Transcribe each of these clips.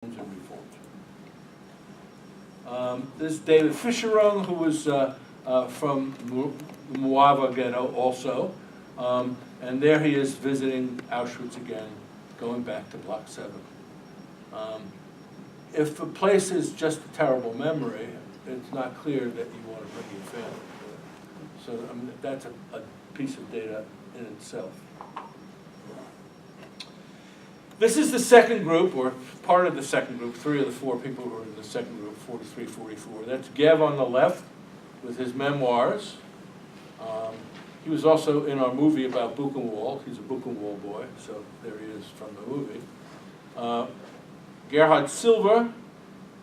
and reformed. This is David Fischerung, who was from the Mauererschule ghetto also. And there he is visiting Auschwitz again, going back to Block 7. If a place is just a terrible memory, it's not clear that you want to bring your family to it. So I mean, that's a piece of data in itself. This is the second group, or part of the second group, 3 of the 4 people who are in the second group, 43, 44. That's Gev on the left with his memoirs. He was also in our movie about Buchenwald. He's a Buchenwald boy, so there he is from the movie. Gerhard Silver,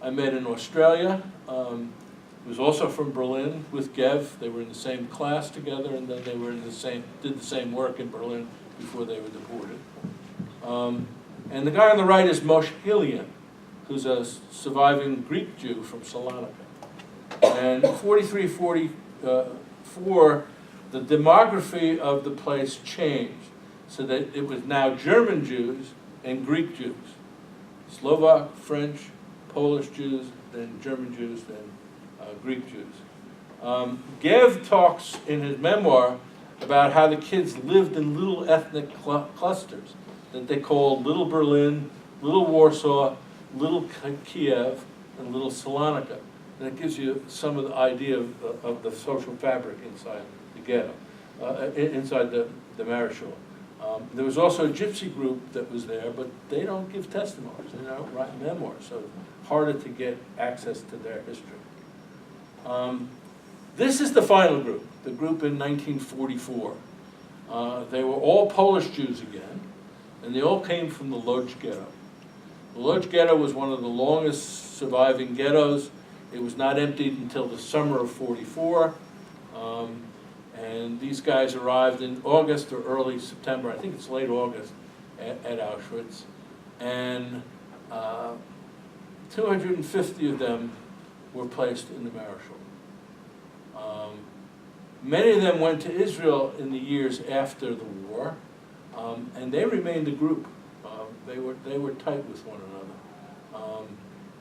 I met in Australia. He was also from Berlin with Gev. They were in the same class together, and then they were in did the same work in Berlin before they were deported. And the guy on the right is Moshe Hillian, who's a surviving Greek Jew from Salonika. And 43, 44, the demography of the place changed so that it was now German Jews and Greek Jews. Slovak, French, Polish Jews, then German Jews, then Greek Jews. Gev talks in his memoir about how the kids lived in little ethnic clusters that they called Little Berlin, Little Warsaw, Little Kiev, and Little Salonika. And it gives you some of the idea of the social fabric inside the ghetto, inside the Marischal. There was also a gypsy group that was there, but they don't give testimonies. They don't write memoirs, so it's harder to get access to their history. This is the final group, the group in 1944. They were all Polish Jews again, and they all came from the Lodz ghetto. The Lodz ghetto was one of the longest surviving ghettos. It was not emptied until the summer of '44. And these guys arrived in August or early September, I think it's late August, at Auschwitz. And 250 of them were placed in the Marischal. Many of them went to Israel in the years after the war, and they remained a group. They were tight with one another.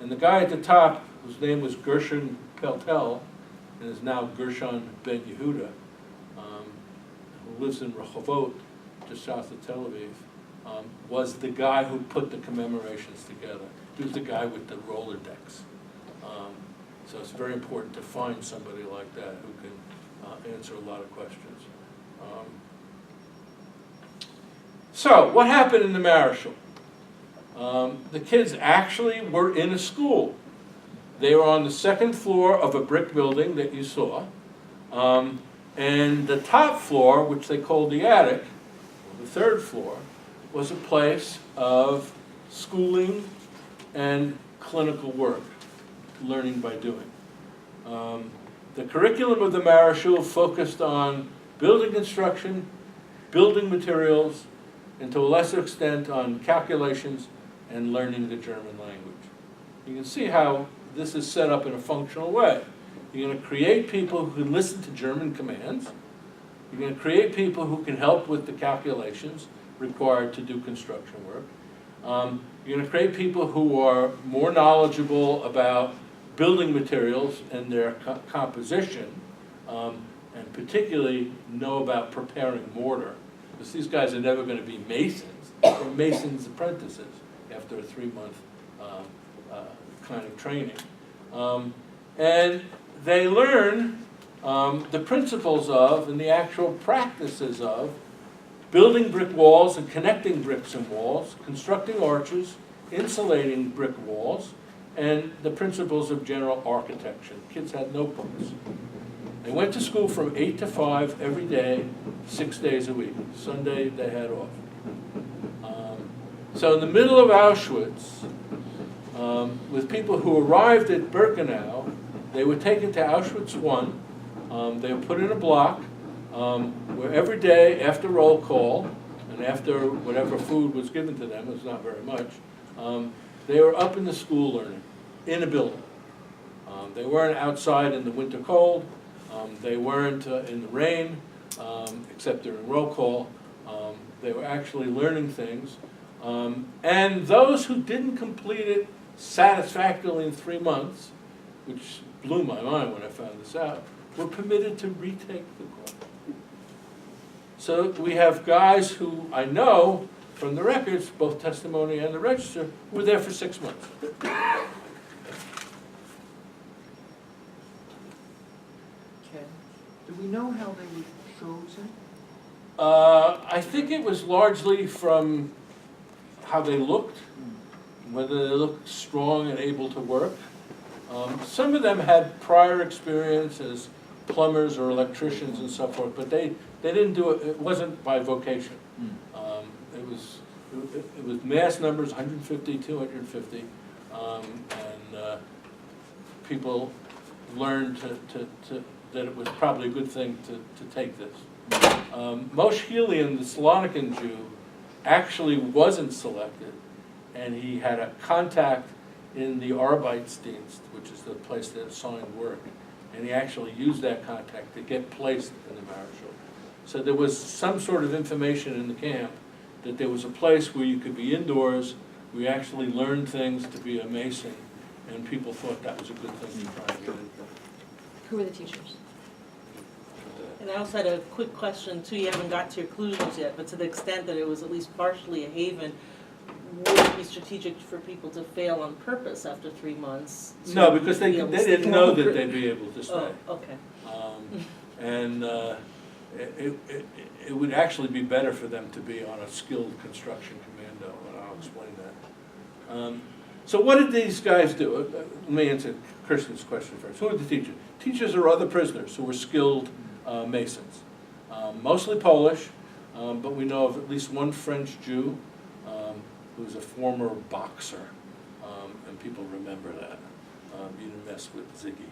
And the guy at the top, whose name was Gershon Peltel, and is now Gershon Ben Yehuda, who lives in Rehovot, just south of Tel Aviv, was the guy who put the commemorations together. He was the guy with the roller decks. So it's very important to find somebody like that who can answer a lot of questions. So what happened in the Marischal? The kids actually were in a school. They were on the second floor of a brick building that you saw. And the top floor, which they called the attic, the third floor, was a place of schooling and clinical work, learning by doing. The curriculum of the Marischal focused on building construction, building materials, and to a lesser extent on calculations and learning the German language. You can see how this is set up in a functional way. You're going to create people who can listen to German commands. You're going to create people who can help with the calculations required to do construction work. You're going to create people who are more knowledgeable about building materials and their composition, and particularly know about preparing mortar. Because these guys are never going to be masons. They're masons' apprentices after a 3-month kind of training. And they learn the principles of and the actual practices of building brick walls and connecting bricks and walls, constructing arches, insulating brick walls, and the principles of general architecture. Kids had notebooks. They went to school from 8 to 5 every day, 6 days a week. Sunday they had off. So in the middle of Auschwitz, with people who arrived at Birkenau, they were taken to Auschwitz I. They were put in a block where every day after roll call and after whatever food was given to them, it was not very much, they were up in the school learning, in a building. They weren't outside in the winter cold. They weren't in the rain, except during roll call. They were actually learning things. And those who didn't complete it satisfactorily in 3 months, which blew my mind when I found this out, were permitted to retake the course. So we have guys who I know from the records, both testimony and the register, were there for 6 months. Okay. Do we know how they were chosen? I think it was largely from how they looked, whether they looked strong and able to work. Some of them had prior experience as plumbers or electricians and so forth, but they didn't do it. It wasn't by vocation. It was mass numbers, 150, 250, and people learned that it was probably a good thing to take this. Moshe Helion, the Salonican Jew, actually wasn't selected, and he had a contact in the Arbeitsdienst, which is the place that assigned work, and he actually used that contact to get placed in the Marischal. So there was some sort of information in the camp that there was a place where you could be indoors, where you actually learned things to be a mason, and people thought that was a good thing to try and get into. Who were the teachers? And I also had a quick question too, you haven't got to your conclusions yet, but to the extent that it was at least partially a haven, would it be strategic for people to fail on purpose after 3 months? No, because they be able to didn't stay know longer? that they'd be able to stay. Oh, okay. And it would actually be better for them to be on a skilled construction commando, and I'll explain that. So what did these guys do? Let me answer Kirsten's question first. Who are the teachers? Teachers are other prisoners who were skilled masons, mostly Polish, but we know of at least one French Jew who's a former boxer, and people remember that. You didn't mess with Ziggy.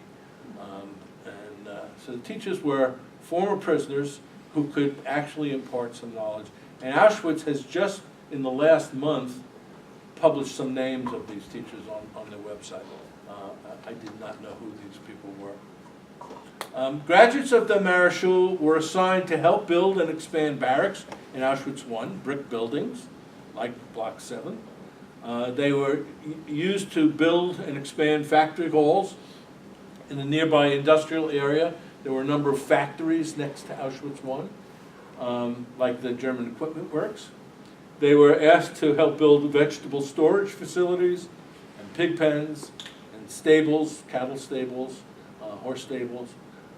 So the teachers were former prisoners who could actually impart some knowledge. And Auschwitz has just, in the last month, published some names of these teachers on their website. I did not know who these people were. Graduates of the Marischal were assigned to help build and expand barracks in Auschwitz I, brick buildings, like Block 7. They were used to build and expand factory halls in the nearby industrial area. There were a number of factories next to Auschwitz I, like the German Equipment Works. They were asked to help build vegetable storage facilities and pig pens and stables, cattle stables, horse stables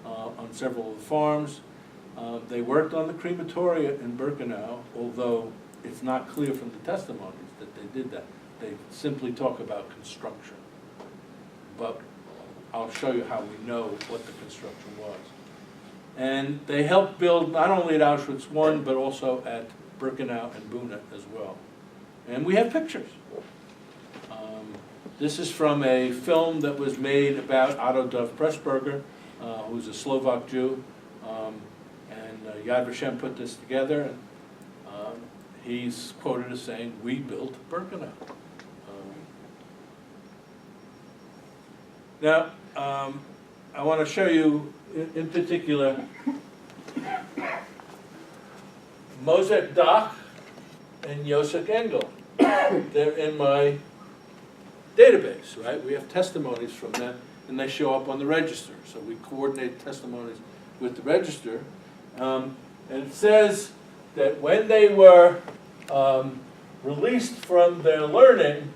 on several of the farms. They worked on the crematoria in Birkenau, although it's not clear from the testimonies that they did that. They simply talk about construction. But I'll show you how we know what the construction was. And they helped build not only at Auschwitz I, but also at Birkenau and Buna as well. And we have pictures. This is from a film that was made about Otto Dov Pressburger, who's a Slovak Jew. And Yad Vashem put this together. And, he's quoted as saying, "We built Birkenau." Now, I want to show you, in particular, Moshe Dach and Josef Engel. They're in my database, right? We have testimonies from them, and they show up on the register. So we coordinate testimonies with the register. And it says that when they were released from their learning,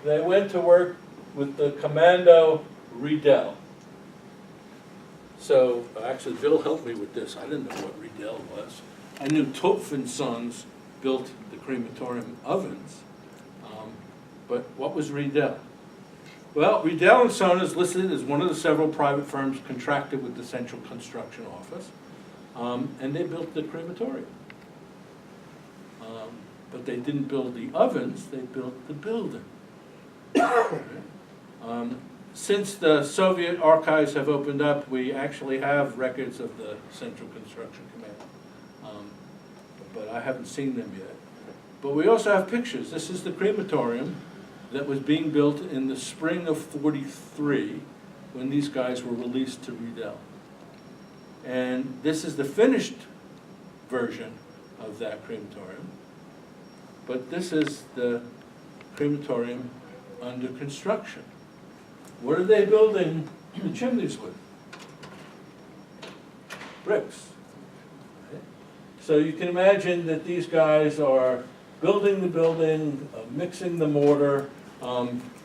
they went to work with the commando Riedel. So actually, Bill helped me with this. I didn't know what Riedel was. I knew Topf and Sons built the crematorium ovens, but what was Riedel? Well, Riedel and Son is listed as one of the several private firms contracted with the Central Construction Office, and they built the crematorium. But they didn't build the ovens, they built the building. Since the Soviet archives have opened up, we actually have records of the Central Construction Command. But I haven't seen them yet. But we also have pictures. This is the crematorium that was being built in the spring of '43 when these guys were released to Riedel. And this is the finished version of that crematorium. But this is the crematorium under construction. What are they building the chimneys with? Bricks. Right? So you can imagine that these guys are building the building, mixing the mortar,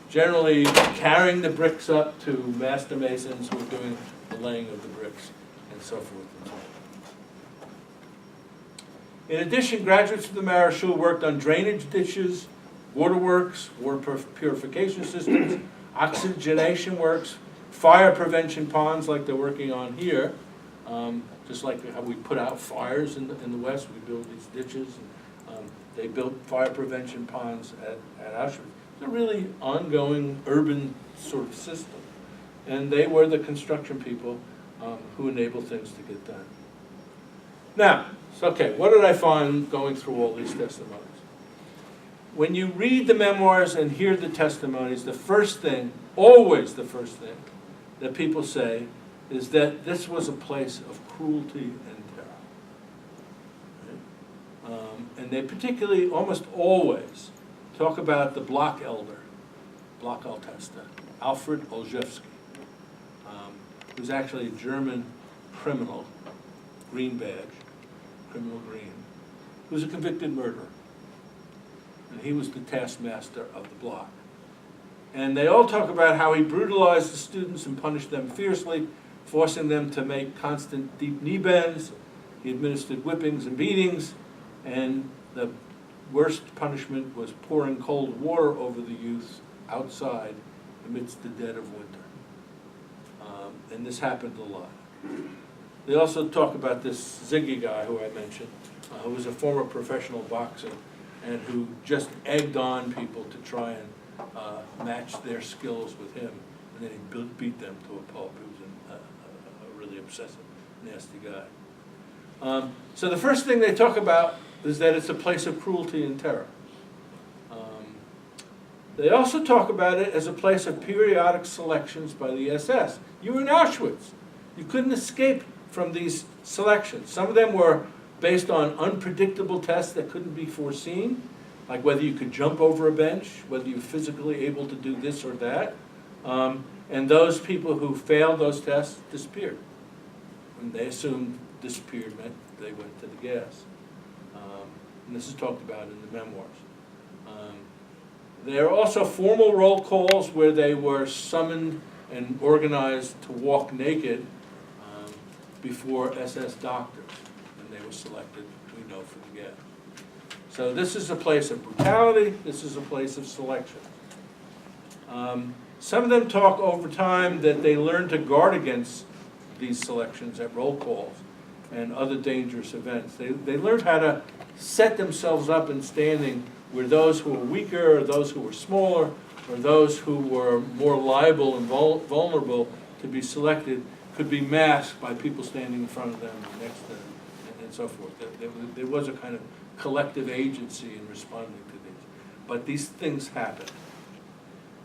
generally carrying the bricks up to master masons who are doing the laying of the bricks, and so forth and so on. In addition, graduates of the Marischal worked on drainage ditches, waterworks, water purification systems, oxygenation works, fire prevention ponds like they're working on here. Just like how we put out fires in the West, we build these ditches. And, they built fire prevention ponds at Auschwitz. It's a really ongoing urban sort of system. And they were the construction people who enabled things to get done. Now, so, okay, what did I find going through all these testimonies? When you read the memoirs and hear the testimonies, the first thing, always the first thing, that people say is that this was a place of cruelty and terror. Right? And they particularly, almost always, talk about the block elder, block Altester, Alfred Oljewski, who's actually a German criminal, green badge, criminal green, who's a convicted murderer. And he was the taskmaster of the block. And they all talk about how he brutalized the students and punished them fiercely, forcing them to make constant deep knee bends. He administered whippings and beatings, and the worst punishment was pouring cold water over the youths outside amidst the dead of winter. And this happened a lot. They also talk about this Ziggy guy who I mentioned, who was a former professional boxer and who just egged on people to try and match their skills with him, and then he beat them to a pulp. He was a really obsessive, nasty guy. So the first thing they talk about is that it's a place of cruelty and terror. They also talk about it as a place of periodic selections by the SS. You were in Auschwitz. You couldn't escape from these selections. Some of them were based on unpredictable tests that couldn't be foreseen, like whether you could jump over a bench, whether you're physically able to do this or that. And those people who failed those tests disappeared. And they assumed disappeared meant they went to the gas. And this is talked about in the memoirs. There are also formal roll calls where they were summoned and organized to walk naked before SS doctors, and they were selected, we know, for the gas. So this is a place of brutality, this is a place of selection. Some of them talk over time that they learned to guard against these selections at roll calls and other dangerous events. They learned how to set themselves up in standing where those who were weaker, or those who were smaller, or those who were more liable and vulnerable to be selected could be masked by people standing in front of them and next to them, and so forth. There was a kind of collective agency in responding to these. But these things happen.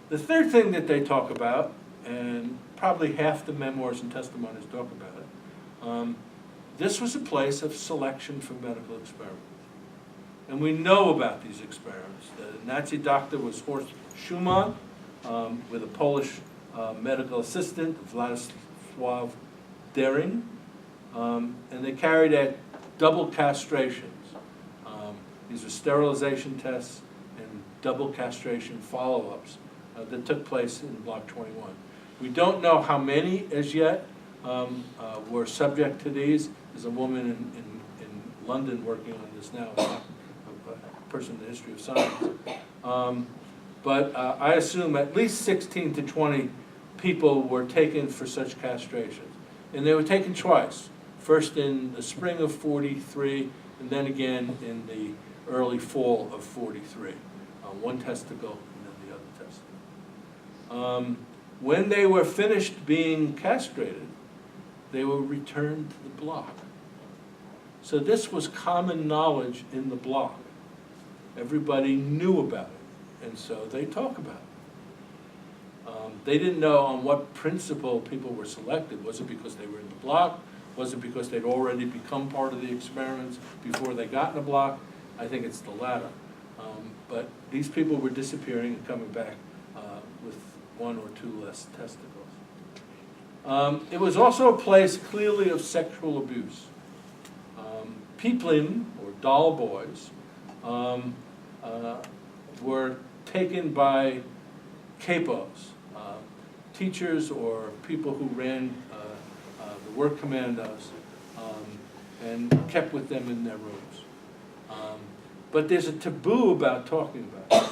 The third thing that they talk about, and probably half the memoirs and testimonies talk about it, this was a place of selection for medical experiments. And we know about these experiments. The Nazi doctor was Horst Schumann, with a Polish medical assistant, Władysław Dering, and they carried out double castrations. These were sterilization tests and double castration follow-ups that took place in Block 21. We don't know how many as yet were subject to these. There's a woman in London working on this now, a person in the history of science. But I assume at least 16 to 20 people were taken for such castrations. And they were taken twice, first in the spring of 43, and then again in the early fall of 43. One testicle and then the other testicle. When they were finished being castrated, they were returned to the block. So this was common knowledge in the block. Everybody knew about it, and so they talk about it. They didn't know on what principle people were selected. Was it because they were in the block? Was it because they'd already become part of the experiments before they got in the block? I think it's the latter. But these people were disappearing and coming back 1 or 2 less testicles. It was also a place clearly of sexual abuse. Peeplin, or doll boys, were taken by capos, teachers or people who ran the work commandos, and kept with them in their rooms. But there's a taboo about talking about this.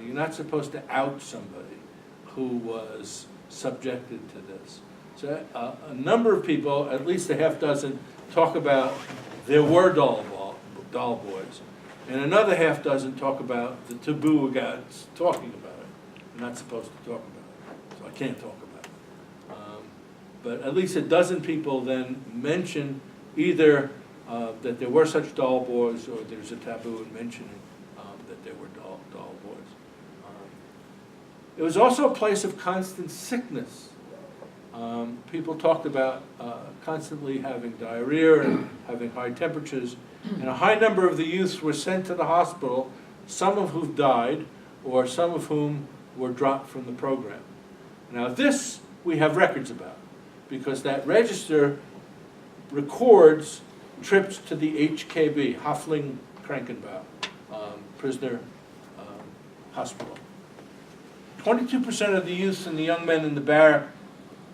You're not supposed to out somebody who was subjected to this. So a number of people, at least a half dozen, talk about there were doll boys, and another half dozen talk about the taboo against talking about it. You're not supposed to talk about it, so I can't talk about it. But at least a dozen people then mention either that there were such doll boys, or there's a taboo in mentioning that there were doll boys. It was also a place of constant sickness. People talked about constantly having diarrhea and having high temperatures, and a high number of the youths were sent to the hospital, some of whom died, or some of whom were dropped from the program. Now this we have records about, because that register records trips to the HKB, Hoffling Krankenbau, prisoner hospital. 22% of the youths and the young men in the barrack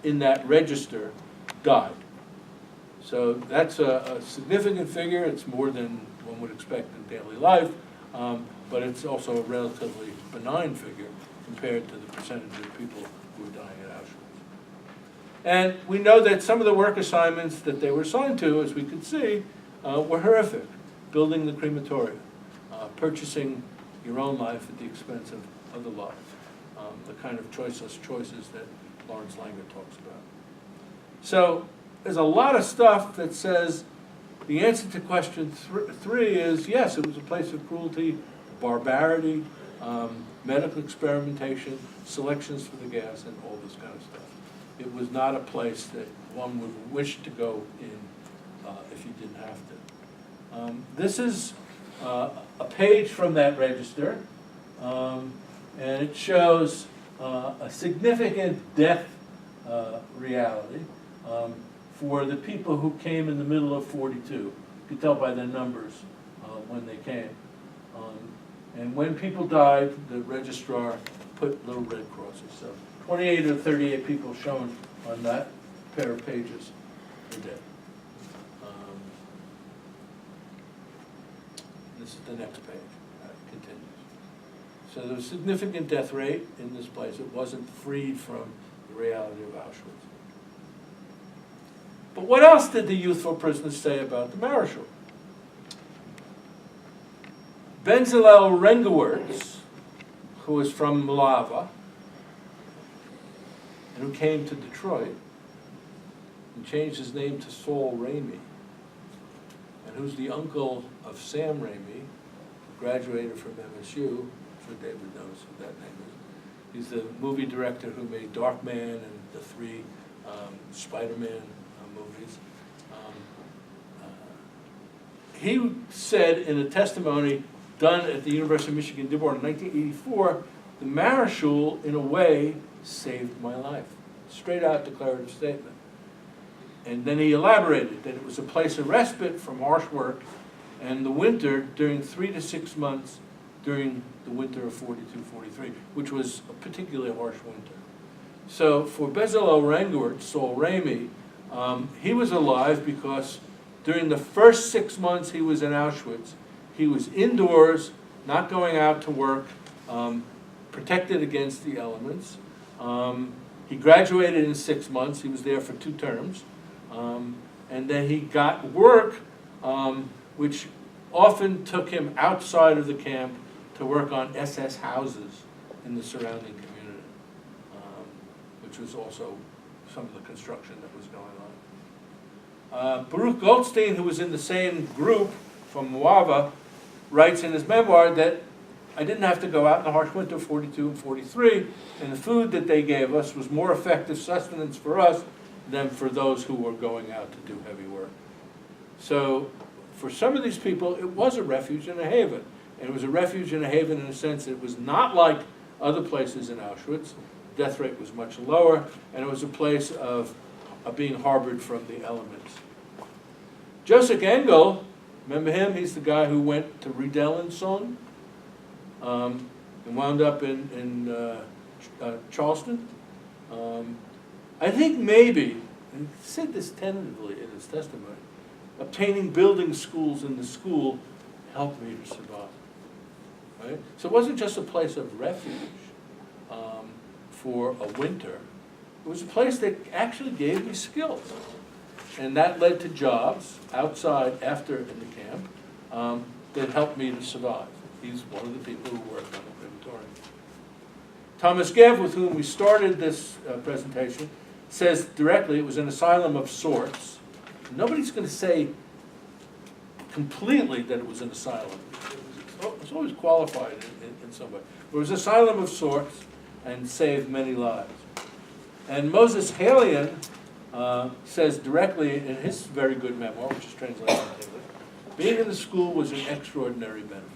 in that register died. So that's a significant figure. It's more than one would expect in daily life, but it's also a relatively benign figure compared to the percentage of people who were dying at Auschwitz. And we know that some of the work assignments that they were assigned to, as we could see, were horrific. Building the crematorium, purchasing your own life at the expense of other life, the kind of choiceless choices that Lawrence Langer talks about. So there's a lot of stuff that says the answer to question 3 is yes, it was a place of cruelty, barbarity, medical experimentation, selections for the gas, and all this kind of stuff. It was not a place that one would wish to go in if you didn't have to. This is a page from that register, and it shows a significant death reality for the people who came in the middle of 42. You can tell by the numbers when they came. And when people died, the registrar put little red crosses. So 28 or 38 people shown on that pair of pages were dead. This is the next page. It continues. So there was a significant death rate in this place. It wasn't freed from the reality of Auschwitz. But what else did the youthful prisoners say about the Marischal? Bezalel Rengewirtz, who was from Malava, and who came to Detroit, and changed his name to Saul Ramey, and who's the uncle of Sam Raimi, who graduated from MSU. I'm sure David knows who that name is. He's the movie director who made Darkman and the 3 Spider-Man movies. He said in a testimony done at the University of Michigan Dearborn in 1984, the Marischal, in a way, saved my life. Straight out declarative statement. And then he elaborated that it was a place of respite from harsh work and the winter during 3 to 6 months during the winter of 42-43, which was a particularly harsh winter. So for Bezalel Rengewirtz, Saul Ramey, he was alive because during the first 6 months he was in Auschwitz, he was indoors, not going out to work, protected against the elements. He graduated in 6 months. He was there for 2 terms. And then he got work, which often took him outside of the camp to work on SS houses in the surrounding community, which was also some of the construction that was going on. Baruch Goldstein, who was in the same group from Moava, writes in his memoir that I didn't have to go out in the harsh winter of 42 and 43, and the food that they gave us was more effective sustenance for us than for those who were going out to do heavy work. So for some of these people, it was a refuge and a haven. And it was a refuge and a haven in a sense that it was not like other places in Auschwitz. death rate was much lower, and it was a place of being harbored from the elements. Joseph Engel, remember him? He's the guy who went to Riedelsund and wound up in Charleston. I think maybe, and he said this tentatively in his testimony, obtaining building schools in the school helped me to survive. Right? So it wasn't just a place of refuge for a winter. It was a place that actually gave me skills. And that led to jobs outside after in the camp that helped me to survive. He's one of the people who worked on the crematorium. Thomas Gev, with whom we started this presentation, says directly it was an asylum of sorts. Nobody's going to say completely that it was an asylum. It's always qualified in some way. It was an asylum of sorts and saved many lives. And Moses Halion says directly in his very good memoir, which is translated into English, being in the school was an extraordinary benefit.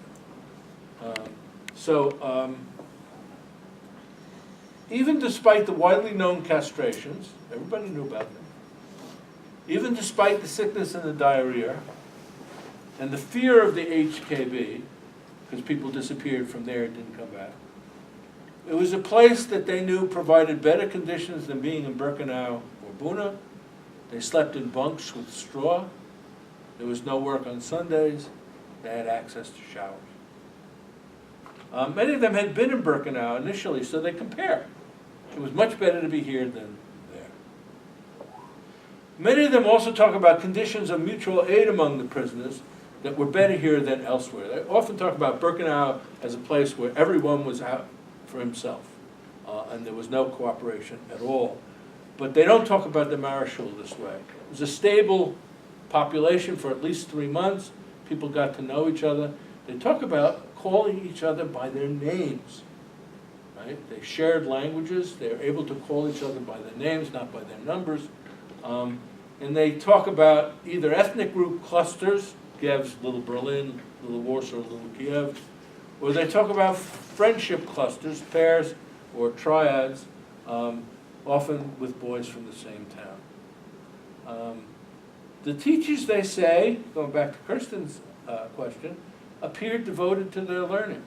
Even despite the widely known castrations, everybody knew about them, even despite the sickness and the diarrhea, and the fear of the HKB, because people disappeared from there and didn't come back, it was a place that they knew provided better conditions than being in Birkenau or Buna. They slept in bunks with straw. There was no work on Sundays. They had access to showers. Many of them had been in Birkenau initially, so they compared. It was much better to be here than there. Many of them also talk about conditions of mutual aid among the prisoners that were better here than elsewhere. They often talk about Birkenau as a place where everyone was out for himself, and there was no cooperation at all. But they don't talk about the Marischal this way. It was a stable population for at least 3 months. People got to know each other. They talk about calling each other by their names. Right? They shared languages. They were able to call each other by their names, not by their numbers. And they talk about either ethnic group clusters, Giev's Little Berlin, Little Warsaw, Little Kiev, or they talk about friendship clusters, pairs or triads, often with boys from the same town. The teachers, they say, going back to Kirsten's question, appeared devoted to their learning.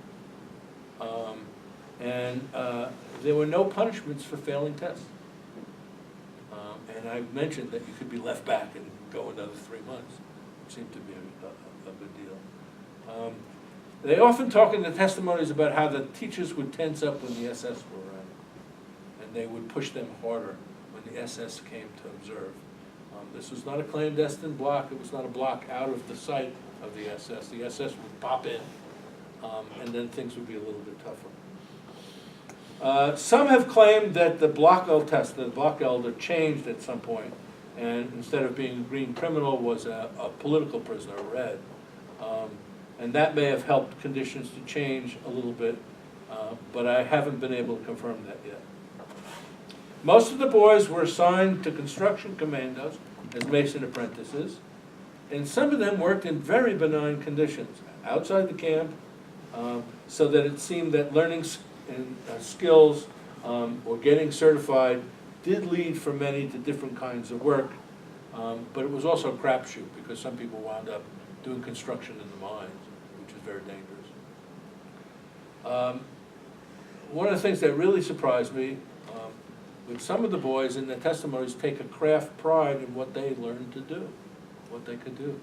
And there were no punishments for failing tests. And I mentioned that you could be left back and go another 3 months. It seemed to be a good deal. They often talk in the testimonies about how the teachers would tense up when the SS were around, and they would push them harder when the SS came to observe. This was not a clandestine block. It was not a block out of the sight of the SS. The SS would pop in, and then things would be a little bit tougher. Some have claimed that the Blockeld test, the Blockelder, changed at some point, and instead of being a green criminal was a political prisoner, a red. And that may have helped conditions to change a little bit, but I haven't been able to confirm that yet. Most of the boys were assigned to construction commandos as mason apprentices, and some of them worked in very benign conditions outside the camp, so that it seemed that learning skills or getting certified did lead for many to different kinds of work, but it was also a crapshoot because some people wound up doing construction in the mines, which is very dangerous. One of the things that really surprised me, with some of the boys in their testimonies take a craft pride in what they learned to do, what they could do.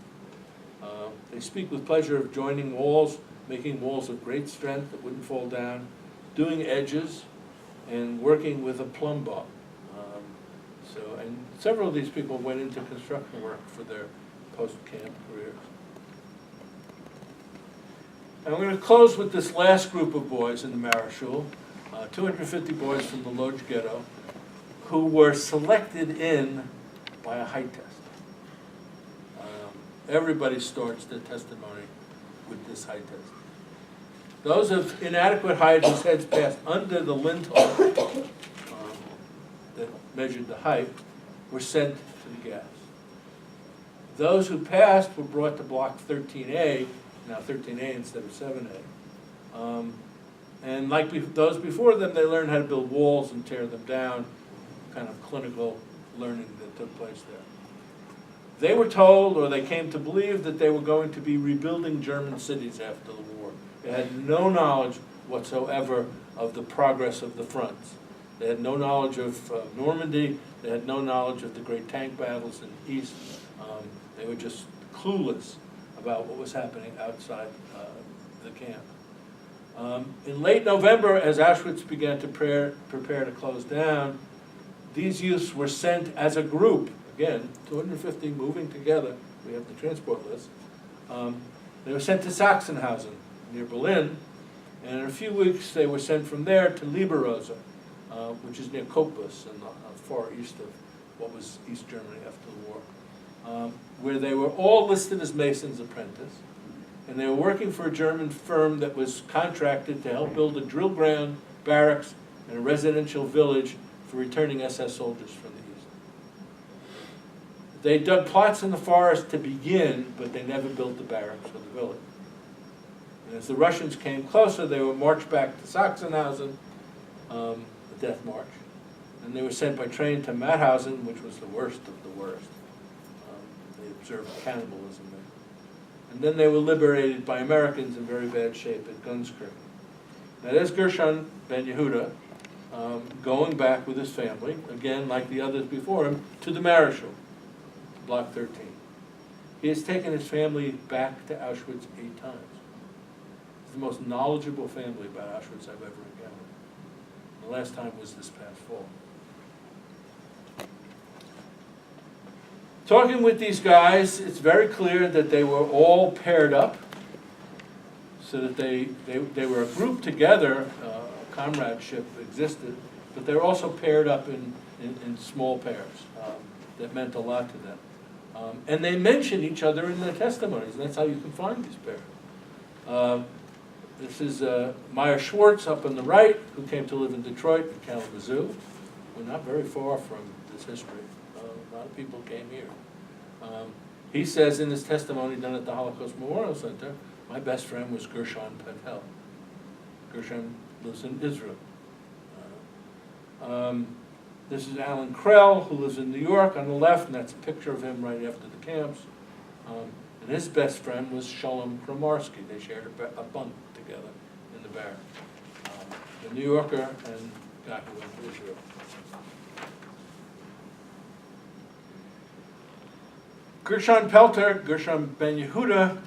They speak with pleasure of joining walls, making walls of great strength that wouldn't fall down, doing edges, and working with a plumb bob. And several of these people went into construction work for their post-camp careers. And we're going to close with this last group of boys in the Marischal, 250 boys from the Lodz ghetto, who were selected in by a height test. Everybody starts their testimony with this height test. Those of inadequate height whose heads passed under the lintel that measured the height were sent to the gas. Those who passed were brought to block 13A, now 13A instead of 7A. And like those before them, they learned how to build walls and tear them down, kind of clinical learning that took place there. They were told, or they came to believe, that they were going to be rebuilding German cities after the war. They had no knowledge whatsoever of the progress of the fronts. They had no knowledge of Normandy. They had no knowledge of the great tank battles in the East. They were just clueless about what was happening outside the camp. In late November, as Auschwitz began to prepare to close down, these youths were sent as a group, again, 250 moving together, we have the transport list. They were sent to Sachsenhausen, near Berlin, and in a few weeks they were sent from there to Lieberose, which is near Cottbus, in the far east of what was East Germany after the war, where they were all listed as Mason's apprentice, and they were working for a German firm that was contracted to help build a drill ground, barracks, and a residential village for returning SS soldiers from the East. They dug plots in the forest to begin, but they never built the barracks or the village. And as the Russians came closer, they were marched back to Sachsenhausen, the death march, and they were sent by train to Mauthausen, which was the worst of the worst. They observed cannibalism there. And then they were liberated by Americans in very bad shape at Gunskirchen. Now there's Gershon ben Yehuda, going back with his family, again, like the others before him, to the Marischal, Block 13. He has taken his family back to Auschwitz 8 times. It's the most knowledgeable family about Auschwitz I've ever encountered. The last time was this past fall. Talking with these guys, it's very clear that they were all paired up, so that they were a group together, comradeship existed, but they were also paired up in small pairs. That meant a lot to them. And they mention each other in their testimonies, and that's how you can find these pairs. This is Meyer Schwartz up on the right, who came to live in Detroit and Kalamazoo. We're not very far from this history. A lot of people came here. He says in his testimony done at the Holocaust Memorial Center, my best friend was Gershon Pentel. Gershon lives in Israel. This is Alan Krell, who lives in New York on the left, and that's a picture of him right after the camps. And his best friend was Sholem Kramarski. They shared a bunk together in the barracks. A New Yorker and a guy who went to Israel. Gershon Pelter, Gershon ben Yehuda,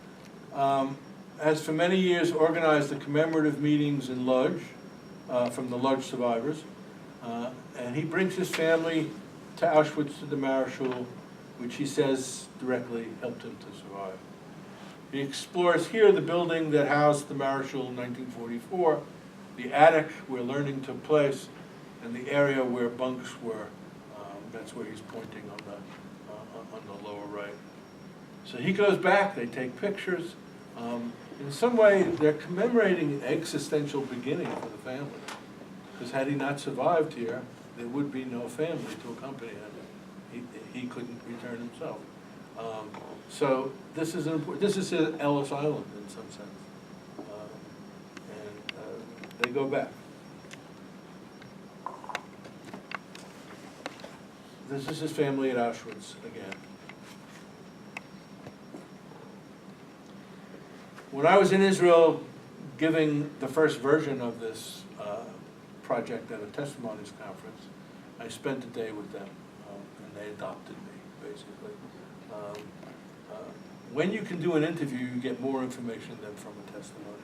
has for many years organized the commemorative meetings in Lodz, from the Lodz survivors. And he brings his family to Auschwitz, to the Marischal, which he says directly helped him to survive. He explores here the building that housed the Marischal in 1944, the attic where learning took place, and the area where bunks were. That's where he's pointing on the lower right. So he goes back, they take pictures. In some way, they're commemorating an existential beginning for the family. Because had he not survived here, there would be no family to accompany him. He couldn't return himself. So this is Ellis Island in some sense. And they go back. This is his family at Auschwitz again. When I was in Israel giving the first version of this project at a testimonies conference, I spent a day with them, and they adopted me, basically. When you can do an interview, you get more information than from a testimony,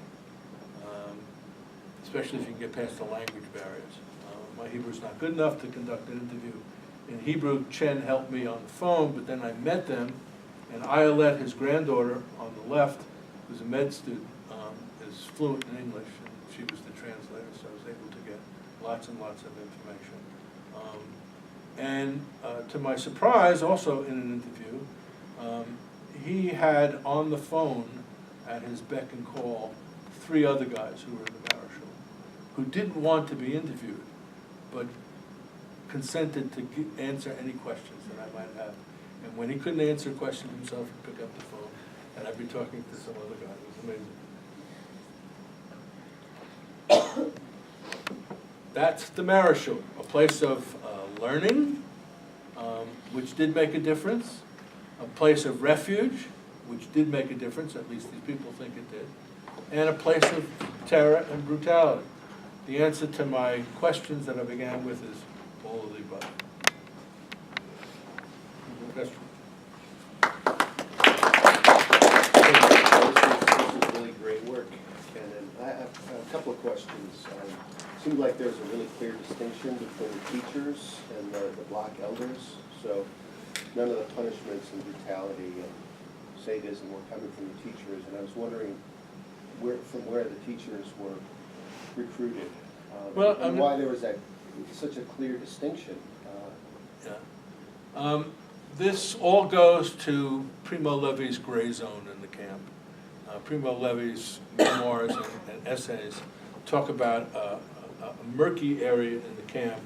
especially if you can get past the language barriers. My Hebrew's not good enough to conduct an interview in Hebrew. Chen helped me on the phone, but then I met them, and Ayelet, his granddaughter on the left, who's a med student, is fluent in English, and she was the translator, so I was able to get lots and lots of information. And to my surprise, also in an interview, he had on the phone at his beck and call 3 other guys who were in the Marischal, who didn't want to be interviewed, but consented to answer any questions that I might have. And when he couldn't answer a question himself, he'd pick up the phone, and I'd be talking to some other guy. It was amazing. that's the Marischal, a place of learning, which did make a difference, a place of refuge, which did make a difference, at least these people think it did, and a place of terror and brutality. The answer to my questions that I began with is all of the above. Question? This is really great work, Ken, and I have a couple of questions. It seems like there's a really clear distinction between teachers and the block elders, so none of the punishments and brutality and sadism were coming from the teachers, and I was wondering from where the teachers were recruited, and why there was such a clear distinction. Yeah. This all goes to Primo Levi's gray zone in the camp. Primo Levi's memoirs and essays talk about a murky area in the camp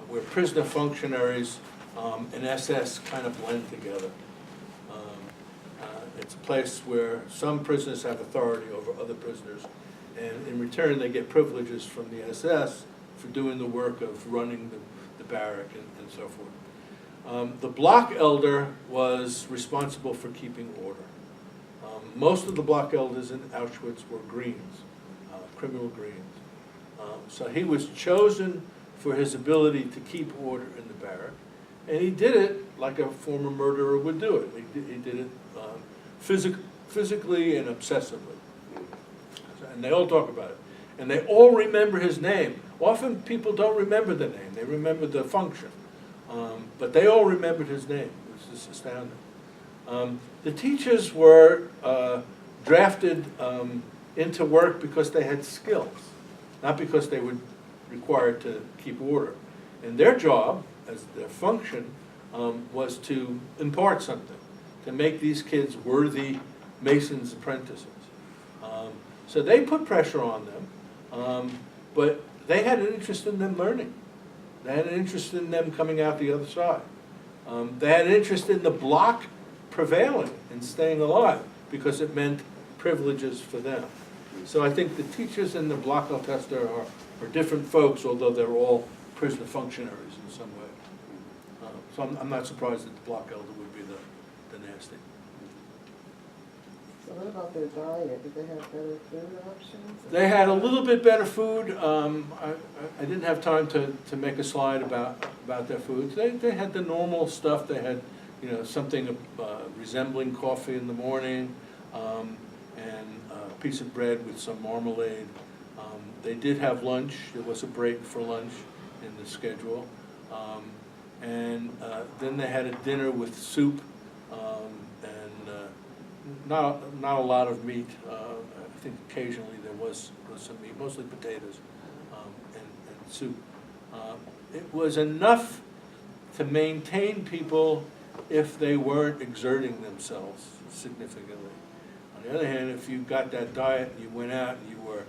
where prisoner functionaries and SS kind of blend together. It's a place where some prisoners have authority over other prisoners, and in return they get privileges from the SS for doing the work of running the barrack and so forth. The block elder was responsible for keeping order. Most of the block elders in Auschwitz were Greens, criminal Greens. So he was chosen for his ability to keep order in the barrack, and he did it like a former murderer would do it. He did it physically and obsessively. And they all talk about it. And they all remember his name. Often people don't remember the name, they remember the function. But they all remembered his name, which is astounding. The teachers were drafted into work because they had skills, not because they were required to keep order. And their job, as their function, was to impart something, to make these kids worthy Masons' apprentices. So they put pressure on them, but they had an interest in them learning. They had an interest in them coming out the other side. They had an interest in the block prevailing and staying alive because it meant privileges for them. So I think the teachers in the block Altester are different folks, although they're all prisoner functionaries in some way. So I'm not surprised that the block elder would be the nasty. So what about their diet? Did they have better food options? They had a little bit better food. I didn't have time to make a slide about their foods. They had the normal stuff. They had, something resembling coffee in the morning, and a piece of bread with some marmalade. They did have lunch. There was a break for lunch in the schedule. And then they had a dinner with soup, and not a lot of meat. I think occasionally there was some meat, mostly potatoes and soup. It was enough to maintain people if they weren't exerting themselves significantly. On the other hand, if you got that diet and you went out and you were